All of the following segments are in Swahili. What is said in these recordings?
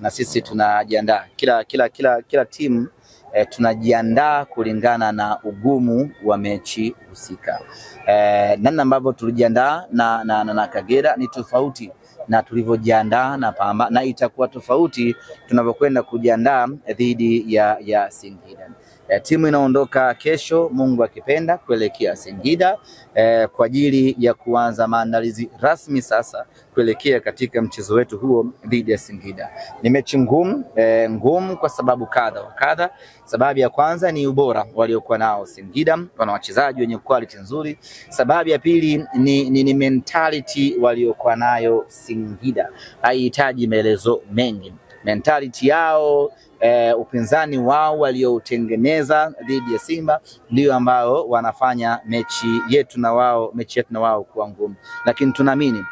na sisi tunajiandaa. Kila timu tunajiandaa kulingana na ugumu wa mechi husika. Namna ambavyo tulijiandaa na Kagera ni tofauti na tulivyojiandaa na Pamba, na itakuwa tofauti tunavyokwenda kujiandaa dhidi ya Singida. Timu inaondoka kesho Mungu akipenda kuelekea Singida kwa ajili ya kuanza maandalizi rasmi sasa kuelekea katika mchezo wetu huo dhidi ya Singida. Ni mechi ngumu kwa sababu kadha. Sababu ya kwanza ni ubora waliokuwa nao Singida, wana wachezaji wenye quality nzuri. Sababu ya pili ni mentality waliokuwa nayo Singida. Haihitaji maelezo mengi. Mentality yao, upinzani wao walioutengeneza dhidi ya Simba ndio ambao wanafanya mechi yetu na wao kuwa ngumu, lakini tunaamini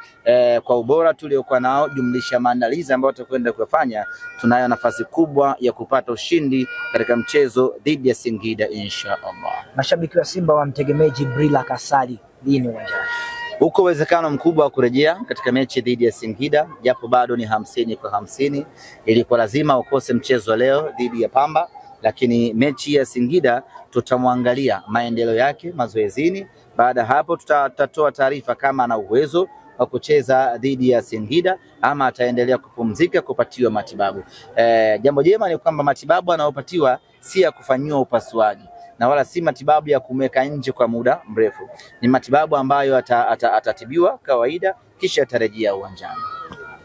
kwa ubora tuliokuwa nao jumlisha maandalizi ambayo tutakwenda kufanya, tunayo nafasi kubwa ya kupata ushindi katika mchezo dhidi ya Singida inshallah. Mashabiki wa Simba wamtegemea Jibril Kasali lini uwanjani? Uko uwezekano mkubwa wa kurejea katika mechi dhidi ya Singida, japo bado ni 50-50. Ilikuwa lazima ukose mchezo leo dhidi ya Pamba, lakini mechi ya Singida tutamwangalia maendeleo yake mazoezini. Baada hapo tutatoa taarifa kama ana uwezo wa kucheza dhidi ya Singida ama ataendelea kupumzika kupatiwa matibabu. Jambo jema ni kwamba matibabu anayopatiwa si ya kufanyiwa upasuaji na wala si matibabu ya kumweka nje kwa muda mrefu. Ni matibabu ambayo atatibiwa kawaida kisha atarejea uwanjani.